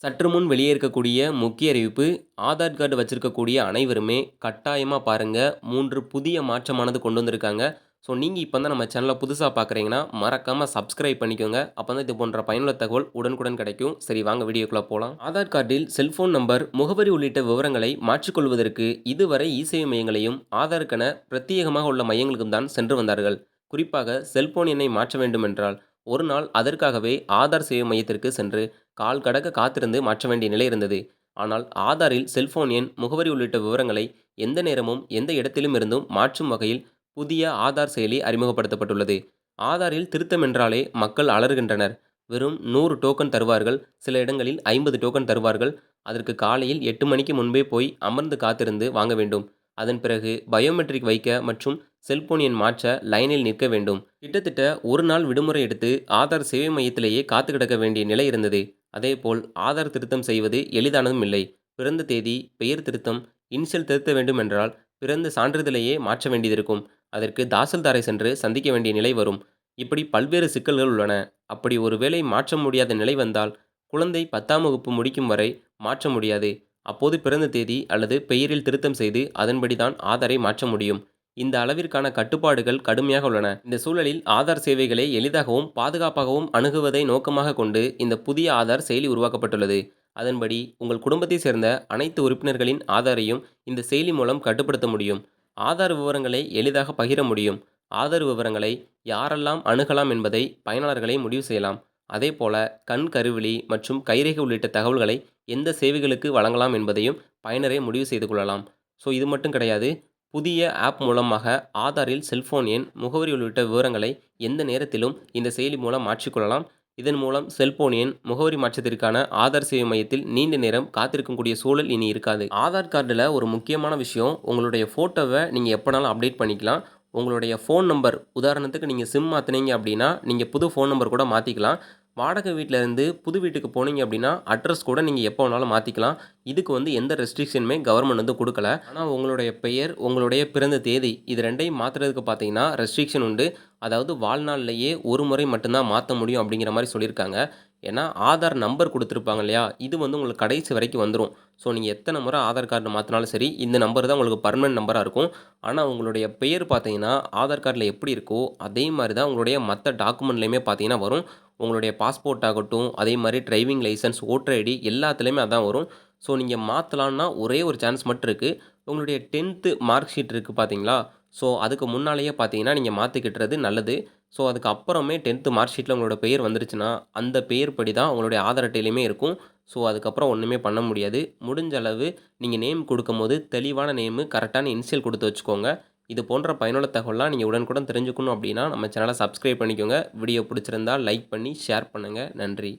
சற்று முன் வெளியே இருக்கக்கூடிய முக்கிய அறிவிப்பு. ஆதார் கார்டு வச்சிருக்கக்கூடிய அனைவருமே கட்டாயமா பாருங்க. 3 புதிய மாற்றமானது கொண்டு வந்திருக்காங்க. ஸோ நீங்க இப்ப தான் நம்ம சேனல புதுசா பார்க்குறீங்கன்னா, மறக்காம சப்ஸ்கிரைப் பண்ணிக்கோங்க. அப்பதான் இது போன்ற பயனுள்ள தகவல் உடனுக்குடன் கிடைக்கும். சரி வாங்க வீடியோக்குள்ள போலாம். ஆதார் கார்டில் செல்போன் நம்பர், முகவரி உள்ளிட்ட விவரங்களை மாற்றிக்கொள்வதற்கு இதுவரை இ-சேவை மையங்களையும், ஆதாருக்கென பிரத்யேகமாக உள்ள மையங்களுக்கும் தான் சென்று வந்தார்கள். குறிப்பாக செல்போன் எண்ணை மாற்ற வேண்டுமென்றால், ஒரு நாள் அதற்காகவே ஆதார் சேவை மையத்திற்கு சென்று கால் கடக்க காத்திருந்து மாற்ற வேண்டிய நிலை இருந்தது. ஆனால் ஆதாரில் செல்போன் எண், முகவரி உள்ளிட்ட விவரங்களை எந்த நேரமும் எந்த இடத்திலும் இருந்தும் மாற்றும் வகையில் புதிய ஆதார் செயலி அறிமுகப்படுத்தப்பட்டுள்ளது. ஆதாரில் திருத்தம் என்றாலே மக்கள் அலறுகின்றனர். வெறும் 100 டோக்கன் தருவார்கள், சில இடங்களில் 50 டோக்கன் தருவார்கள். அதற்கு காலையில் 8 மணிக்கு முன்பே போய் அமர்ந்து காத்திருந்து வாங்க வேண்டும். அதன் பிறகு பயோமெட்ரிக் வைக்க மற்றும் செல்போன் எண் மாற்ற லைனில் நிற்க வேண்டும். கிட்டத்தட்ட ஒரு நாள் விடுமுறை எடுத்து ஆதார் சேவை மையத்திலேயே காத்து கிடக்க வேண்டிய நிலை இருந்தது. அதேபோல் ஆதார் திருத்தம் செய்வது எளிதானதும் இல்லை. பிறந்த தேதி, பெயர் திருத்தம், இன்ஷியல் திருத்த வேண்டும் என்றால் பிறந்த சான்றிதழையே மாற்ற வேண்டியதிருக்கும். அதற்கு தாசில்தாரை சென்று சந்திக்க வேண்டிய நிலை வரும். இப்படி பல்வேறு சிக்கல்கள் உள்ளன. அப்படி ஒருவேளை மாற்ற முடியாத நிலை வந்தால், குழந்தை 10ஆம் வகுப்பு முடிக்கும் வரை மாற்ற முடியாது. அப்போது பிறந்த தேதி அல்லது பெயரில் திருத்தம் செய்து அதன்படி தான் ஆதாரை மாற்ற முடியும். இந்த அளவிற்கான கட்டுப்பாடுகள் கடுமையாக உள்ளன. இந்த சூழலில் ஆதார் சேவைகளை எளிதாகவும் பாதுகாப்பாகவும் அணுகுவதை நோக்கமாக கொண்டு இந்த புதிய ஆதார் செயலி உருவாக்கப்பட்டுள்ளது. அதன்படி உங்கள் குடும்பத்தை சேர்ந்த அனைத்து உறுப்பினர்களின் ஆதாரையும் இந்த செயலி மூலம் கட்டுப்படுத்த முடியும். ஆதார் விவரங்களை எளிதாக பகிர முடியும். ஆதார் விவரங்களை யாரெல்லாம் அணுகலாம் என்பதை பயனாளர்களே முடிவு செய்யலாம். அதேபோல கண் கருவிழி மற்றும் கைரேகை உள்ளிட்ட தகவல்களை எந்த சேவைகளுக்கு வழங்கலாம் என்பதையும் பயனரே முடிவு செய்து கொள்ளலாம். ஸோ இது மட்டும் கிடையாது. புதிய ஆப் மூலமாக ஆதாரில் செல்போன் எண், முகவரி உள்ளிட்ட விவரங்களை எந்த நேரத்திலும் இந்த செயலி மூலம் மாற்றிக்கொள்ளலாம். இதன் மூலம் செல்போன் எண், முகவரி மாற்றத்திற்கான ஆதார் சேவை மையத்தில் நீண்ட நேரம் காத்திருக்கக்கூடிய சூழல் இனி இருக்காது. ஆதார் கார்டில் ஒரு முக்கியமான விஷயம், உங்களுடைய ஃபோட்டோவை நீங்கள் எப்போனாலும் அப்டேட் பண்ணிக்கலாம். உங்களுடைய ஃபோன் நம்பர், உதாரணத்துக்கு நீங்கள் சிம் மாற்றினீங்க அப்படின்னா நீங்கள் புது ஃபோன் நம்பர் கூட மாற்றிக்கலாம். வாடகை வீட்டில் இருந்து புது வீட்டுக்கு போனீங்க அப்படின்னா அட்ரஸ் கூட நீங்கள் எப்போ வேணாலும் மாற்றிக்கலாம். இதுக்கு எந்த ரெஸ்ட்ரிக்ஷனுமே கவர்மெண்ட் கொடுக்கல. ஆனால் உங்களுடைய பெயர், உங்களுடைய பிறந்த தேதி இது ரெண்டையும் மாற்றுறதுக்கு பார்த்தீங்கன்னா ரெஸ்ட்ரிக்ஷன் உண்டு. அதாவது வாழ்நாள்லேயே ஒரு முறை மட்டும்தான் மாற்ற முடியும் அப்படிங்கிற மாதிரி சொல்லியிருக்காங்க. ஏன்னா ஆதார் நம்பர் கொடுத்துருப்பாங்க இல்லையா, இது உங்களுக்கு கடைசி வரைக்கும் வந்துடும். ஸோ நீங்கள் எத்தனை முறை ஆதார் கார்டு மாற்றினாலும் சரி, இந்த நம்பர் தான் உங்களுக்கு பர்மனெண்ட் நம்பராக இருக்கும். ஆனால் உங்களுடைய பெயர் பார்த்தீங்கன்னா ஆதார் கார்டில் எப்படி இருக்கோ அதே மாதிரி தான் உங்களுடைய மற்ற டாக்குமெண்ட்லேயுமே பார்த்தீங்கன்னா வரும். உங்களுடைய பாஸ்போர்ட் ஆகட்டும், அதே மாதிரி டிரைவிங் லைசன்ஸ், ஓட்டர் ஐடி எல்லாத்துலேயுமே அதான் வரும். ஸோ நீங்கள் மாற்றலான்னா ஒரே ஒரு சான்ஸ் மட்டும் இருக்குது. உங்களுடைய 10th மார்க் ஷீட் இருக்குது பார்த்தீங்களா, ஸோ அதுக்கு முன்னாலேயே பார்த்தீங்கன்னா நீங்கள் மாற்றிக்கிட்டுறது நல்லது. ஸோ அதுக்கு அப்புறமே 10th மார்க் ஷீட்டில் உங்களோட பெயர் வந்துருச்சுன்னா, அந்த பெயர் படி தான் உங்களுடைய ஆதார் அட்டையிலையுமே இருக்கும். ஸோ அதுக்கப்புறம் ஒன்றுமே பண்ண முடியாது. முடிஞ்ச அளவு நீங்கள் நேம் கொடுக்கும்போது தெளிவான நேமு, கரெக்டான இனிஷியல் கொடுத்து வச்சுக்கோங்க. இது போன்ற பயனுள்ள தகவல்லாம் நீங்கள் உடனுக்குடன் தெரிஞ்சுக்கணும் அப்படின்னா நம்ம சேனலை சப்ஸ்கிரைப் பண்ணிக்கோங்க. வீடியோ பிடிச்சிருந்தா லைக் பண்ணி ஷேர் பண்ணுங்கள். நன்றி.